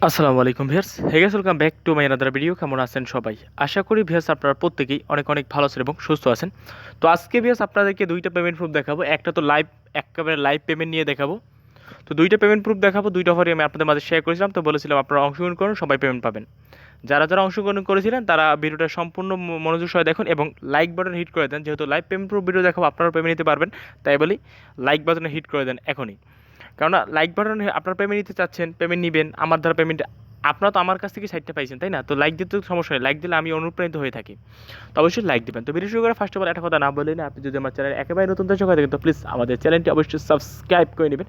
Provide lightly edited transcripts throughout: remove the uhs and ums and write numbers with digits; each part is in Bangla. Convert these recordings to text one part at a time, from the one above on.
আসসালামু আলাইকুম viewers, hey guys, welcome back to my another video. কেমন আছেন সবাই? আশা করি ভিউয়ার্স আপনারা প্রত্যেকেই অনেক অনেক ভালো আছেন এবং সুস্থ আছেন। তো আজকে ভিউয়ার্স আপনাদেরকে দুইটা পেমেন্ট প্রুফ দেখাবো। একটা তো একেবারে লাইভ পেমেন্ট নিয়ে দেখাবো। তো দুইটা পেমেন্ট প্রুফ দেখাবো, দুইটা অফারই আমি আপনাদের মাঝে শেয়ার করেছিলাম। তো বলেছিলাম আপনারা অংশগ্রহণ করুন, সবাই পেমেন্ট পাবেন। যারা যারা অংশগ্রহণ করেছিলেন তারা ভিডিওটা সম্পূর্ণ মনোযোগ সহ দেখুন এবং লাইক বাটন হিট করে দেন। যেহেতু লাইভ পেমেন্ট প্রুফ ভিডিও দেখাবো, আপনারা পেমেন্ট নিতে পারবেন, তাই বলি লাইক বাটনে হিট করে দেন এখনই। কেননা লাইক বাটন আপনার পেমেন্ট নিতে চাচ্ছেন, পেমেন্ট নেবেন, আমার দ্বারা পেমেন্ট আপনারা তো আমার কাছ থেকে সাইটটা পাইছেন, তাই না? তো লাইক দিতে তো সমস্যা নেই, লাইক দিলে আমি অনুপ্রাণিত হয়ে থাকি। তো অবশ্যই লাইক দেবেন। তো ভিডিও শুরু করে ফার্স্ট অফ অল একটা কথা না বলেই না, আপনি যদি আমার চ্যানেল একেবারে নতুন দর্শক হয়ে থাকেন তো প্লিজ আমাদের চ্যানেলটি অবশ্যই সাবস্ক্রাইব করে নেবেন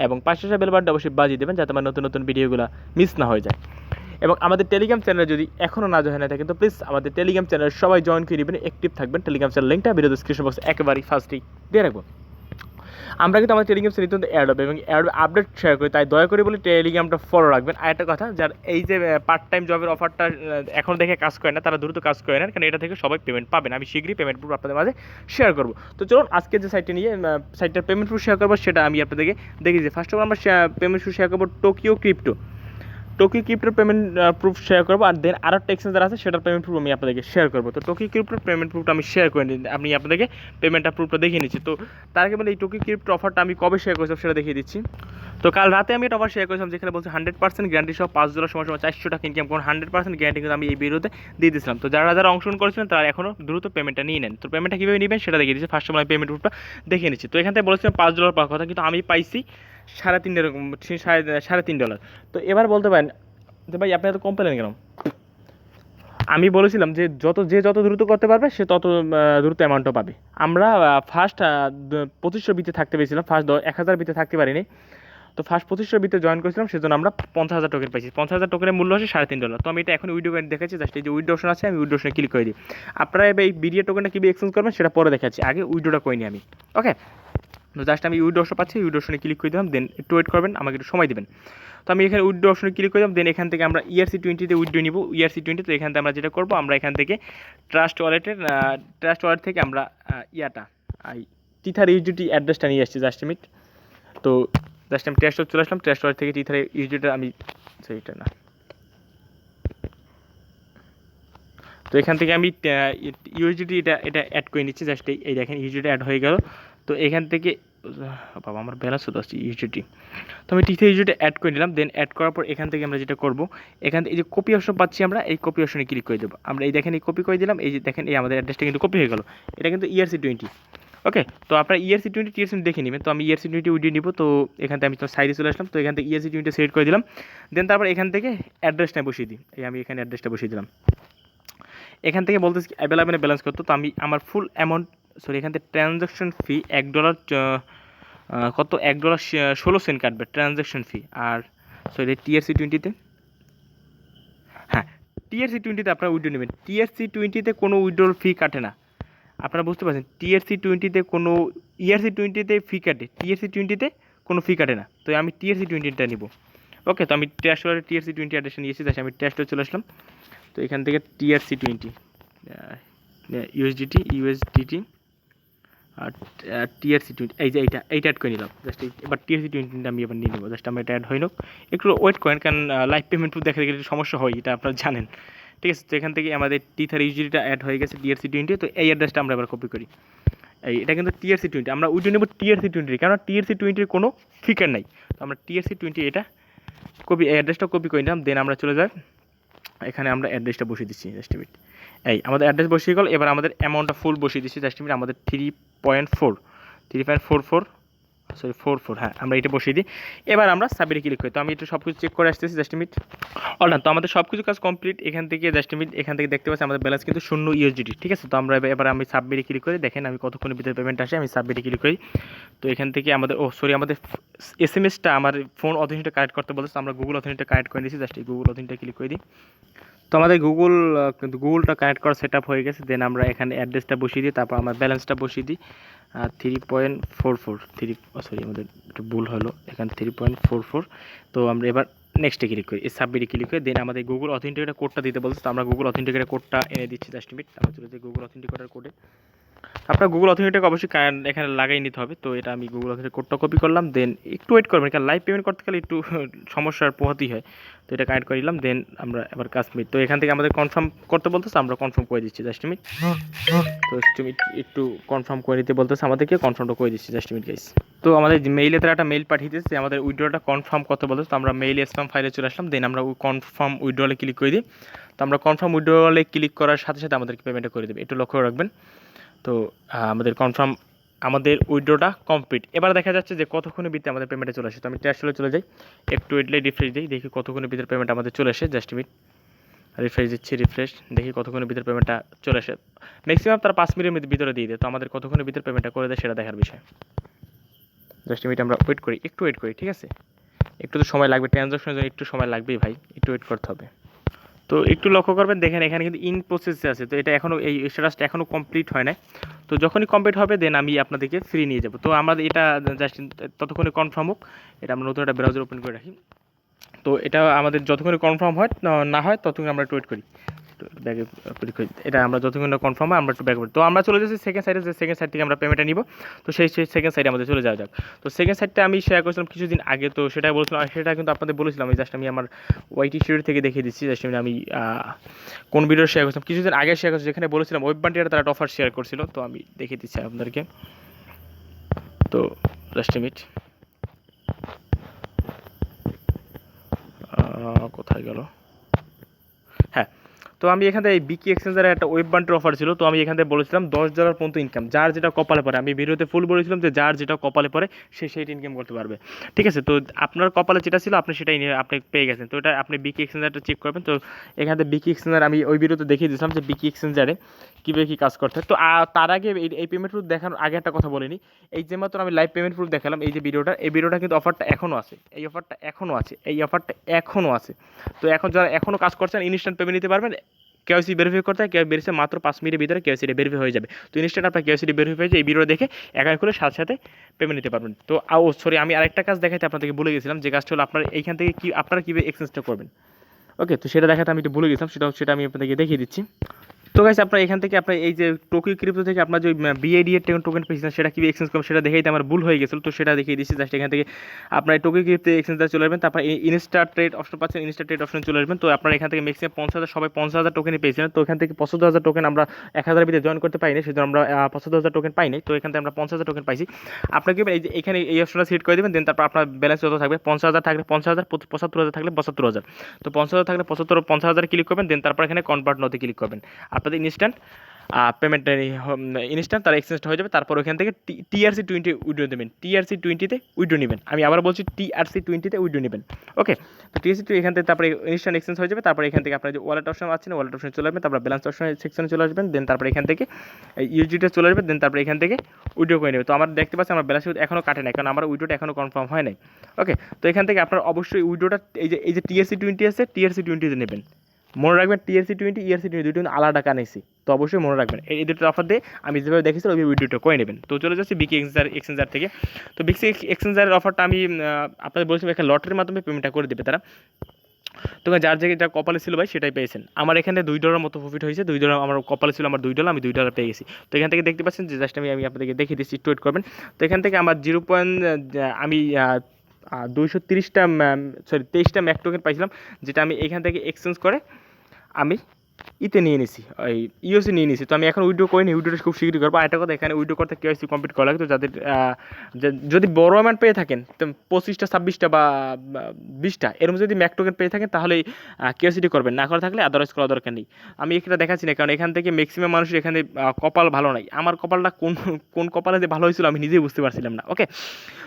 এবং পাশে আসা বেল বাটনটা অবশ্যই বাজিয়ে দেবেন, যাতে আমার নতুন নতুন ভিডিওগুলো মিস না হয়ে যায়। এবং আমাদের টেলিগ্রাম চ্যানেলে যদি এখনও না জয়েন হয়ে থাকেন তো প্লিজ আমাদের টেলিগ্রাম চ্যানেল সবাই জয়েন করে নেবেন, অ্যাক্টিভ থাকবেন। টেলিগ্রাম চ্যানেল লিঙ্কটা ভিডিও ডিসক্রিপশন বক্সে একেবারেই ফার্স্টেই দিয়ে রাখবো। আমরা কিন্তু আমাদের টেলিগ্রাম নিত্যন্ত অ্যাড হবে এবং অ্যাড আপডেট শেয়ার করি, তাই দয়া করে বলি টেলিগ্রামটা ফলো রাখবেন। আর একটা কথা, যার এই যে পার্ট টাইম জবের অফারটা এখন দেখে কাজ করে না, তারা দ্রুত কাজ করে নেন, কারণ এটা থেকে সবাই পেমেন্ট পাবেন। আমি শীঘ্রই পেমেন্ট প্রুফ আপনাদের মাঝে শেয়ার করবো। তো চলুন আজকে যে সাইটটা নিয়ে সাইটটার পেমেন্ট প্রুফ শেয়ার করবো সেটা আমি আপনাদেরকে দেখিয়ে দিই। ফার্স্ট অফ অল আমরা পেমেন্ট প্রুফ শেয়ার করবো টোকিও ক্রিপ্টোর পেমেন্ট প্রুফ শেয়ার করবো। আর দেন আরও একটা এক্সচেঞ্জার আছে, সেটার পেমেন্ট প্রুফ আমি আপনাদেরকে শেয়ার করবো। তো টোকিও ক্রিপ্টোর পেমেন্ট প্রুফটা আমি শেয়ার করে নিই, আমি আপনাদেরকে পেমেন্টটা প্রুফটা দেখিয়ে নিচ্ছি। তো তার আগে বলে এই টোকিও ক্রিপ্টো অফারটা আমি কবে শেয়ার করেছিলাম সেটা দেখিয়ে দিচ্ছি। তো কাল রাতে আমি একটা অফার শেয়ার করেছিলাম, যেখানে বলছে 100% গ্যারান্টি সহ $5 সময় 400 টাকা ইনকাম করুন। 100% গ্যারান্টি কিন্তু আমি এই ভিডিওতে দিয়ে দিয়েছিলাম। তো যারা যারা অংশগ্রহণ করেছিলেন তারা এখনও দ্রুত পেমেন্টটা নিয়ে নেন। তো পেমেন্টটা কীভাবে নেবেন সেটা দেখিয়ে দিচ্ছি। ফার্স্ট আমি পেমেন্ট প্রুফটা দেখিয়ে নিচ্ছি। তো এখান থেকে বলেছিলাম $5 পাওয়ার কথা, কিন্তু আমি পাইছি $3.5। তো এবার বলতে পারেন যে ভাই আপনি এত কম পেলেন কেন? আমি বলেছিলাম যে যত দ্রুত করতে পারবে সে তত দ্রুত অ্যামাউন্টও পাবে। আমরা ফার্স্ট 2500 বিতে থাকতে পেরেছিলাম, ফার্স্ট 1000 বিতে থাকতে পারিনি। তো ফার্স্ট 2500 বিতে জয়েন করেছিলাম, সেজন্য আমরা 50,000 টোকেন পাইছি। 50,000 টোকেনের মূল্য হচ্ছে $3.5। তো আমি এটা এখন উইডো করে দেখাচ্ছি, জাস্ট এই যে উইডো অপশন আছে, আমি উইডো অপশনে ক্লিক করে দিই। আপনারা এবার এই বিডিএ টোকেনটা কীভাবে এক্সচেঞ্জ করবেন সেটা পরে দেখাচ্ছি, আগে উইডোটা করে নিই আমি। ওকে, তো জাস্ট আমি উইডো অপশন পাচ্ছি, উইডো অপশনে ক্লিক করে দিলাম, দেন একটু ওয়েট করবেন, আমাকে একটু সময় দেবেন। তো আমি এখানে উইডো অপশনে ক্লিক করে দিলাম, দেন এখান থেকে আমরা ERC20 উইডো নিব। ERC20, তো এখান থেকে আমরা যেটা করবো, আমরা এখান থেকে ট্রাস্ট ওয়ালেট থেকে আমরা টিথার ইউজিটি অ্যাড্রেসটা নিয়ে আসছি। Just minute. তো জাস্ট আমি ট্রাস্ট চলে আসলাম, ট্রাস্ট ওয়ালেট থেকে টিথার ইউজিটিটা আমি সেইটা না, তো এখান থেকে আমি ইউজিটি এটা অ্যাড করে নিচ্ছি। জাস্ট এই দেখেন ইউজিটি অ্যাড হয়ে গেল। তো এখান থেকে বাবা আমার ব্যালেন্স হতো আসছে ইউজিটি। তো আমি টিথে ইউজিটি অ্যাড করে নিলাম। দেন অ্যাড করার পর এখান থেকে আমরা যেটা করবো, এখান থেকে এই যে কপি অপশন পাচ্ছি, আমরা এই কপি অপশনে ক্লিক করে দেবো। আমরা এই দেখেন এই কপি করে দিলাম, এই যে দেখেন এই আমাদের অ্যাড্রেসটা কিন্তু কপি হয়ে গেল। এটা কিন্তু ERC20। ওকে, তো আপনার ERC20 দেখে নেবেন। তো আমি ERC20 উইডিও নিব। তো এখান থেকে আমি তো সাইডে চলে আসলাম, তো এখান থেকে ERC20 সিলেক্ট করে দিলাম। দেন তারপর এখান থেকে অ্যাড্রেসটা বসিয়ে দিই। এই আমি এখানে অ্যাড্রেসটা বসিয়ে দিলাম। এখান থেকে বলতেছি অ্যাভেলেবেল ব্যালেন্স করতো, তো আমি আমার ফুল অ্যামাউন্ট, সরি এখান থেকে ট্রানজ্যাকশন ফি $1 কত $1.16 কাটবে ট্রানজ্যাকশন ফি। আর সরি TRC20 হ্যাঁ, TRC20 আপনারা উইড্রো নেবেন। TRC20 কোনো উইড্রোর ফি কাটে না, আপনারা বুঝতে পারছেন। TRC20 কোনো ERC20 ফি কাটে, TRC20 কোনো ফি কাটে না। তো আমি TRC20 নিব। ওকে, তো আমি ট্রাস্ট ওয়ালেট TRC20 অ্যাড্রেসে নিয়েছি, তাই আমি ট্রাস্টে চলে আসলাম। তো এখান থেকে TRC20 USDT আর TRC20 এই যে এইটা অ্যাড করে নিলাম। জাস্ট এবার TRC20 আমি এবার নিয়ে নেবো। জাস্ট আমার এটা অ্যাড হয়ে হোক, একটু ওয়েট করেন, কারণ লাইভ পেমেন্ট দেখা গেলে সমস্যা হয়, এটা আপনারা জানেন। ঠিক আছে, তো এখান থেকে আমাদের টিথার ইউজিটিটা অ্যাড হয়ে গেছে TRC20। তো এই অ্যাড্রেসটা আমরা এবার কপি করি। এটা কিন্তু TRC20, আমরা উইডো নেব TRC20, কারণ TRC20 কোনো ফিকার নাই। তো আমরা TRC20 এটা অ্যাড্রেসটা কপি করে নিলাম। দেন আমরা চলে যাই, এখানে আমরা অ্যাড্রেসটা বসিয়ে দিচ্ছি। জাস্ট মিনিট, এই আমাদের অ্যাড্রেস বসিয়ে গেল। এবার আমাদের অ্যামাউন্টটা ফুল বসিয়ে দিচ্ছি। জাস্ট মিনিট, আমাদের 3.44 সরি 44, হ্যাঁ আমরা এটা বসিয়ে দিই। এবার আমরা সাবমিটে ক্লিক করি। তো আমি একটু সব কিছু চেক করে আসতেছি। জাস্ট মিনিট, অলরাইট, তো আমাদের সব কিছু কাজ কমপ্লিট। এখান থেকে জাস্ট মিনিট, এখান থেকে দেখতে পাচ্ছি আমাদের ব্যালেন্স কিন্তু 0 USDT। ঠিক আছে, তো আমরা এবার আমি সাবমিটে ক্লিক করি। দেখেন আমি কতক্ষণের ভিতরে পেমেন্ট আসে, আমি সাবমিটে ক্লিক করি। তো এখান থেকে আমাদের আমাদের SMS-টা আমার ফোন অথেন্টিকেট কানেক্ট করতে বলছে, আমরা গুগল অথেন্টিকেট কানেক্ট করে দিয়েছি। জাস্ট এই গুগল অথেন্টিকেট ক্লিক করে দিই। তো আমাদের গুগলটা কানেক্ট করা সেট আপ হয়ে গেছে। দেন আমরা এখানে অ্যাড্রেসটা বসিয়ে দিই, তারপর আমার ব্যালেন্সটা বসিয়ে দিই 3.44 সরি আমাদের একটু ভুল হলো, এখানে 3.44। তো আমরা এবার নেক্সটে ক্লিক করি, এই সাবমিটে ক্লিক করে দেন আমাদের গুগল অথেন্টিকেটের কোডটা দিতে বলছে। তো আমরা গুগল অথেন্টিকেটের কোডটা এনে দিচ্ছি। জাস্ট মিনিট, আমরা চলে যাই গুগল অথেন্টিকেটের কোডে। আপনার গুগল অথেন্টিক অবশ্যই এখানে লাগাই নিতে হবে। তো এটা আমি গুগল অথেন্টিক কোডটা কপি করলাম, দেন একটু ওয়েট করবেন, কারণ লাইভ পেমেন্ট করতে গেলে একটু সমস্যার পোহাতেই হয়। তো এটা কানেক্ট করে নিলাম, দেন আমরা এবার কাজ মিট। তো এখান থেকে আমাদের কনফার্ম করতে বলতেছে, আমরা কনফার্ম করে দিচ্ছি, জাস্ট মিনিট। তো একটু কনফার্ম করে নিতে বলতেছে আমাদেরকে, কনফার্মটা করে দিচ্ছি, জাস্ট মিনিট গাইস। তো আমাদের মেইলে তারা একটা মেইল পাঠিয়ে দিচ্ছে আমাদের উইথড্রটা কনফার্ম করতে বলতেছে। তো আমরা মেইল স্প্যাম ফাইলে চলে আসলাম, দেন আমরা কনফার্ম উইথড্রলে ক্লিক করে দিই। তো আমরা কনফার্ম উইথড্রলে ক্লিক করার সাথে সাথে আমাদেরকে পেমেন্টটা করে দেবে, একটু লক্ষ্য রাখবেন। তো আমাদের কনফার্ম, আমাদের উইথড্রটা কমপ্লিট। এবার দেখা যাচ্ছে যে কতক্ষণের ভিতরে আমাদের পেমেন্টে চলে আসে। তো আমি ট্যাক্সলে চলে যাই, একটু ওয়েটলে রিফ্রেশ দিই, দেখি কতক্ষণের ভিতরে পেমেন্ট আমাদের চলে আসে, জাস্ট মিনিট। রিফ্রেশ দিচ্ছি, রিফ্রেশ, দেখি কতক্ষণের ভিতরে পেমেন্টটা চলে আসে। ম্যাক্সিমাম তারা 5 মিনিটের ভিতরে দিয়ে দেয়। তো আমাদের কতক্ষণের ভিতরে পেমেন্টটা করে দেয় সেটা দেখার বিষয়। জাস্ট মিনিট আমরা ওয়েট করি, একটু ওয়েট করি, ঠিক আছে? একটু তো সময় লাগবে, ট্রানজাকশনের জন্য একটু সময় লাগবেই ভাই, একটু ওয়েট করতে হবে। তো একটু লক্ষ্য করবেন, দেখেন এখানে কিন্তু ইন প্রসেসে আছে। তো এটা এখনও, এই স্ট্যাটাসটা এখনও কমপ্লিট হয় না। তো যখনই কমপ্লিট হবে দেন আমি আপনাদেরকে ফ্রি নিয়ে যাব। তো আমাদের এটা জাস্ট ততক্ষণে কনফার্ম হোক। এটা আমরা নতুন একটা ব্রাউজার ওপেন করে রাখি। তো এটা আমাদের যতক্ষণে কনফার্ম হয় না হয় ততক্ষণ আমরা একটু ওয়েট করি। ব্যাগে এটা আমরা যতক্ষণ না কনফার্ম হয় আমরা একটু ব্যাক করি। তো আমরা চলে যাচ্ছি সেকেন্ড সাইডে, যে সেকেন্ড সাইড থেকে আমরা পেমেন্টটা নিব। তো সেই সেকেন্ড সাইডে আমাদের চলে যাওয়া যাক। তো সেকেন্ড সাইডটা আমি শেয়ার করেছিলাম কিছুদিন আগে, তো সেটা বলছিলাম, সেটা কিন্তু আপনাদের বলেছিলাম। আমি জাস্ট আমি আমার ওয়াইটি স্টুডিও থেকে দেখিয়ে দিচ্ছি, জাস্ট আমি কোন ভিডিও শেয়ার করছিলাম, কিছুদিন আগে শেয়ার করছি, যেখানে বলেছিলাম ওয়েব বান্টিয়ার তারা একটা অফার শেয়ার করছিল। তো আমি দেখিয়ে দিচ্ছি আপনাদেরকে। তো জাস্ট মিনিট, কোথায় গেল? হ্যাঁ, তো আমি এখান থেকে এই বিকি এক্সচেঞ্জারের একটা ওয়েব বান্টের অফার ছিল। তো আমি এখান থেকে বলেছিলাম $10 পর্যন্ত ইনকাম, যার যেটা কপালে পড়ে। আমি ভিডিওতে ফুল বলেছিলাম যে যার যেটা কপালে পড়ে সে সেইটা ইনকাম করতে পারবে, ঠিক আছে? তো আপনার কপালে যেটা ছিল আপনি সেটাই আপনি পেয়ে গেছেন। তো এটা আপনি বিকি এক্সচেঞ্জারটা চেক করবেন। তো এখান থেকে বিকি এক্সচেঞ্জার আমি ওই ভিডিওতে দেখিয়ে দিয়েছিলাম যে বিকি এক্সচেঞ্জারে কীভাবে কী কাজ করতে হয়। তো তার আগে এই পেমেন্ট প্রুফ দেখানোর আগে একটা কথা বলিনি। এই যে মাত্র আমি লাইভ পেমেন্ট প্রুফ দেখালাম, এই যে ভিডিওটা, এই ভিডিওটা কিন্তু অফারটা এখনও আছে, এই অফারটা এখনও আছে, এই অফারটা এখনও আছে। তো এখন যারা এখনও কাজ করছেন ইনস্ট্যান্ট পেমেন্ট নিতে পারবেন। কেওয়াইসি ভেরিফাই করতে হয়, ভেরিফাই মাত্র 5 মিনিটের ভিতরে কেওয়াইসিটা ভেরিফাই হয়ে যাবে। তো ইনস্ট্যান্ট আপনার কেওয়াইসিটা ভেরিফাই হয়ে যায়, এই ভিডিও দেখে অ্যাকাউন্ট খুলে সাথে সাথে পেমেন্ট নিতে পারবেন। তো সরি, আমি আরেকটা কাজ দেখাতে আপনাদেরকে ভুলে গেছিলাম, যে কাজটা হলো আপনার এইখান থেকে আপনারা কীভাবে এক্সচেঞ্জটা করবেন। ওকে, তো সেটা দেখাতে আমি একটু ভুলে গেছিলাম, সেটা আমি আপনাদেরকে দেখিয়ে দিচ্ছি। তো গাইস, আপনার এখান থেকে আপনার এই যে টোকিও ক্রিপ্টো থেকে আপনার যে বিআইডি এর টোকেন পেয়েছেন সেটা কীভাবে এক্সচেঞ্জ করবেন সেটা দেখাইতে আমার ভুল হয়ে গেছিলো। তো সেটা দেখিয়ে দিচ্ছি। জাস্ট এখান থেকে আপনার টোকিও ক্রিপ্টো এক্সচেঞ্জার চলে আসবেন, তারপর ইনস্টা ট্রেড অপশন পাচ্ছেন, ইনস্টা ট্রেড অপশন চলে আসবেন। তো আপনার এখান থেকে ম্যাক্সিমাম 50,000, সবাই 50,000 টোকেনই পেয়েছিলেন। তো এখান থেকে 75,000 টোকেন আমরা 1000 ভিতরে জয়েন করতে পাইনি, সেজন্য আমরা 75,000 টোকেন পাইনি। তো এখান থেকে আমরা 50,000 টোকেন পাইছি। আপনাকে এই যে এখানে এই অপশনটা সিলেক্ট করে দেবেন, দেন তারপর আপনার ব্যালেন্স যত থাকবে, 50,000 থাকলে 50,000, 75,000 থাকলে 75,000। তো 50,000 থাকলে 50,000 ক্লিক করবেন, দেন তারপর এখানে কনভার্ট নতে ক্লিক করবেন। আপনাদের ইনস্ট্যান্ট পেমেন্টটা ইনস্ট্যান্ট তারা এক্সচেঞ্জটা হয়ে যাবে। তারপর ওখান থেকে TRC20 উইড্রো দেবেন, TRC20-তে উইড্রো নেবেন। আমি আবার বলছি TRC20-তে উইড্রো নেবেন। ওকে, তো TRC20 এখান থেকে তারপরে ইনস্ট্যান্ট এক্সচেঞ্জ হয়ে যাবে। তারপর এখান থেকে আপনার যে ওয়ালেট অপশন আছে, ওয়ালেট অপশনে চলে আসবেন, তারপর ব্যালেন্স অপশন সেকশনে চলে আসবেন, দেন তারপর এখান থেকে ইউজিটা চলে আসবেন, দেন তারপর এখান থেকে উইড্রো করে নেবে। তো আমার দেখতে পাচ্ছি আমার ব্যালেন্স এখনও কাটে নাই, কারণ আমার উইড্রোটা এখনও কনফার্ম হয় নাই। ওকে, তো এখান থেকে আপনার অবশ্যই উইড্রোটা এই যে TRC20 আছে, TRC20-তে নেবেন। মনে রাখবেন TRC20, ERC20 দুটো কিন্তু আলাদা কানেছি। তো অবশ্যই মনে রাখবেন এই দুটো অফার দিয়ে আমি যেভাবে দেখেছিলাম ওই ভিডিওটা করে নেবেন। তো চলে যাচ্ছি বিকি এক্সচেঞ্জার থেকে। তো বিকি এক্সচেঞ্জারের অফারটা আমি আপনাদের বলেছিলাম এখানে লটারির মাধ্যমে পেমেন্টটা করে দেবে তারা। তো যার জায়গায় যা কপালে ছিল ভাই সেটাই পেয়েছেন। আমার এখানে $2 মতো প্রফিট হয়েছে, $2 আমার কপালে ছিল, আমার $2, আমি $2 পেয়ে গেছি। তো এখান থেকে দেখতে পাচ্ছেন যে জাস্ট আমি আপনাদেরকে দেখিয়ে দিচ্ছি, একটু ওয়েট করবেন। তো এখান থেকে আমার 23টা ম্যাক টোকেন পাইছিলাম, যেটা আমি এখান থেকে এক্সচেঞ্জ করে আমি নিয়ে নিছি, ওই ইউএসি নিয়ে নিছি। তো আমি এখন উইড্রো করিনি, উইড্রোটা খুব শীঘ্রই করবো। আরেকটা কথা, এখানে উইড্রো করতে কেওয়াইসি কমপ্লিট করা লাগে। তো যাদের যদি বড় অ্যামাউন্ট পেয়ে থাকেন, তো 25টা 26টা বা 20টা এরকম যদি ম্যাক টোকেন পেয়ে থাকেন, তাহলে কেওয়াইসিটি করবেন, না করে থাকলে আদারওয়াইজ করার দরকার নেই। আমি এটা দেখাচ্ছি না, কারণ এখান থেকে ম্যাক্সিমাম মানুষের এখানে কপাল ভালো নাই। আমার কপালটা কোন কপালে যে ভালো হয়েছিল আমি নিজেই বুঝতে পারছিলাম না। ওকে,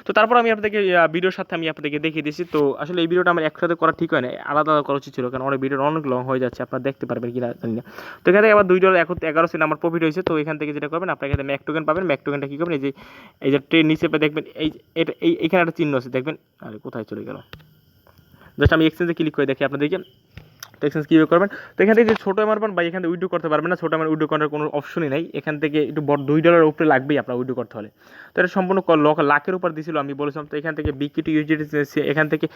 তো তারপর আমি আপনাদেরকে ভিডিওর সাথে আমি আপনাদেরকে দেখিয়ে দিয়েছি। তো আসলে এই ভিডিওটা আমার একসাথে করা ঠিক হয় না, আলাদা আলাদা করা উচিত ছিল, কারণ অনেক ভিডিওটা অনেক লং হয়ে যাচ্ছে, আপনারা দেখতে পারবেন কিনা জানি না। তো এখান থেকে আবার $2 এখন 11 সেন্ট আমার প্রফিট হয়েছে। তো এখান থেকে যেটা করবেন, আপনার এখানে ম্যাক টোকেন পাবেন। ম্যাক টোকেনটা কী করবেন, এই যে ট্রেন নিচে দেখবেন, এইখানে একটা চিহ্ন আছে, দেখবেন। আরে কোথায় চলে গেল? জাস্ট আমি এক্সচেঞ্জে ক্লিক করে দেখি আপনাদেরকে। তো এক্সচেঞ্জ কীভাবে করবেন, তো এখান থেকে যে ছোটো অ্যামাউন্ট পান বা এখান থেকে উইথড্র করতে পারবেন না, ছোটো অ্যামাউন্ট উইথড্র করার কোনো অপশনই নেই, এখান থেকে একটু বড় $2 উপরে লাগবেই আপনার উইথড্র করতে হলে। তো এটা সম্পূর্ণ লাখের উপর দিয়েছিল আমি বলেছিলাম। তো এখান থেকে বিকি টু ইউজিটি, এখান থেকে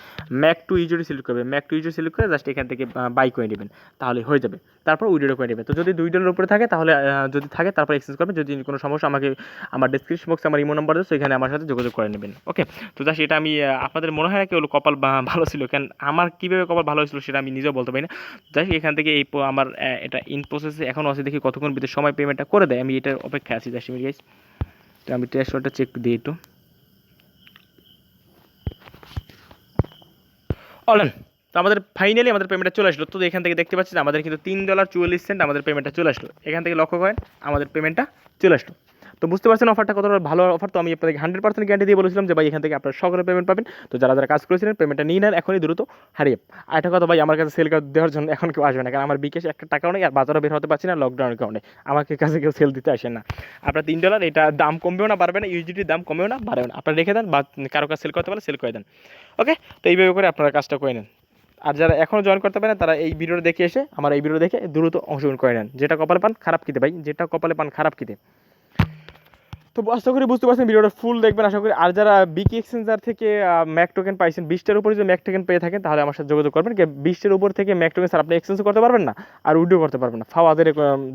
ম্যাক টু ইউজিটি সিলেক্ট করবে, ম্যাক টু ইউজিটি সিলেক্ট করে জাস্ট এখান থেকে বাই করে নেবেন, তাহলে হয়ে যাবে। তারপর উইথড্র করে নেবেন। তো যদি $2 উপরে থাকে তাহলে যদি থাকে তারপর এক্সচেঞ্জ করবেন, যদি কোনো সমস্যা আমাকে আমার ডেসক্রিপশন বক্সে আমার ইমো নাম্বার আছে, সেখানে আমার সাথে যোগাযোগ করে নেবেন। ওকে, তো জাস্ট এটা আমি আপনাদের মনে হয় না কি হলো কপাল ভালো ছিল, কেন আমার কীভাবে কপাল ভালো হয়েছিল সেটা আমি নিজেও বলতে পারি না। যাই এখান থেকে এই আমার এটা ইন প্রসেসে এখনও আছে, দেখি কতক্ষণ ভিতরে সময় পেমেন্টটা করে দেয়, আমি এটার অপেক্ষায় আছি। জাস্ট গাইস, তো আমি ট্রান্সফারটা চেক দিই একটু। অনলাইন, তো আমাদের ফাইনালি আমাদের পেমেন্টটা চলে আসলো। তো এখান থেকে দেখতে পাচ্ছি যে আমাদের কিন্তু $3.44 আমাদের পেমেন্টটা চলে আসলো। এখান থেকে লক্ষ্য করেন আমাদের পেমেন্টটা চলে আসলো। তো বুঝতে পারছেন অফারটা কতটা ভালো অফার। তো আমি আপনাদেরকে 100% গ্যারান্টি দিয়ে বলেছিলাম যে ভাই এখান থেকে আপনারা সকলে পেমেন্ট পাবেন। তো যারা যারা কাজ করেছিলেন পেমেন্টটা নিয়ে নেন, এখনই দ্রুত হারিয়ে। আর একটা কথা ভাই, আমার কাছে সেল দেওয়ার জন্য এখন কেউ আসবে না, কারণ আমার বিকাশে একটা টাকাও নেই, আর বাজারও বের হতে পারছি না লকডাউনের কারণে। আমাকে কাছে কেউ সেল দিতে আসেন না। আপনার $3, এটা দাম কমবেও না বাড়বে না, ইউজিটির দাম কমেও না বাড়বেও না। আপনারা রেখে দেন, বা কারো কাছে সেল করতে পারলে সেল করে দেন। ওকে, তো এইভাবে করে আপনারা কাজটা করে নেন। আর যারা এখনও জয়েন করতে পারেন তারা এই ভিডিওটা দেখে এসে আমার এই ভিডিও দেখে দ্রুত অংশগ্রহণ করে নেন। যেটা কপালে পান খারাপ কিতে ভাই, যেটা কপালে পান খারাপ কিতে। তো আশা করি বুঝতে পারছেন, ভিডিওটা ফুল দেখবেন আশা করি। আর যারা বিকি এক্সচেঞ্জার থেকে ম্যাক টোকেন পাইছেন, 20টার উপরে যদি ম্যাক টোকেন পেয়ে থাকেন তাহলে আমার সাথে যোগাযোগ করবেন। 20টার উপর থেকে ম্যাক টোকেন স্যার আপনি এক্সচেঞ্জ করতে পারবেন না, আর উইড্রো করতে পারবেন না। ফাওয়াদের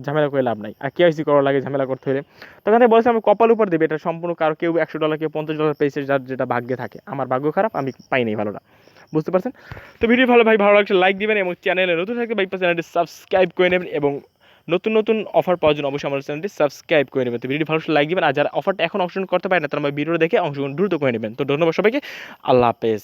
ঝামেলা করে লাভ নাই, আর কেআইসি করার লাগে ঝামেলা করতে হলে। তখন আমি বলেছি আমি কপাল উপর দেবে, এটা সম্পূর্ণ কারো কেউ $100 কেউ $50 পেয়েছে, যার যেটা ভাগ্যে থাকে। আমার ভাগ্য খারাপ, আমি পাই নাই ভালোটা, বুঝতে পারছেন। তো ভিডিও ভালো লাগছে লাইক দিবেন, এবং চ্যানেলে নতুন থাকলে ভাই চ্যানেলটি সাবস্ক্রাইব করে নেবেন, এবং নতুন নতুন অফার পাওয়ার জন্য অবশ্যই আমার চ্যানেলটি সাবস্ক্রাইব করে নেবেন। তো ভিডিও ভালো লাইক দিবেন, আর যারা অফারটা এখন অংশগ্রহণ করতে পারে না তারা আমার ভিডিও দেখে অংশগ্রহণ দ্রুত করে নেবেন। তো ধন্যবাদ সবাইকে, আল্লাহ হাফেজ।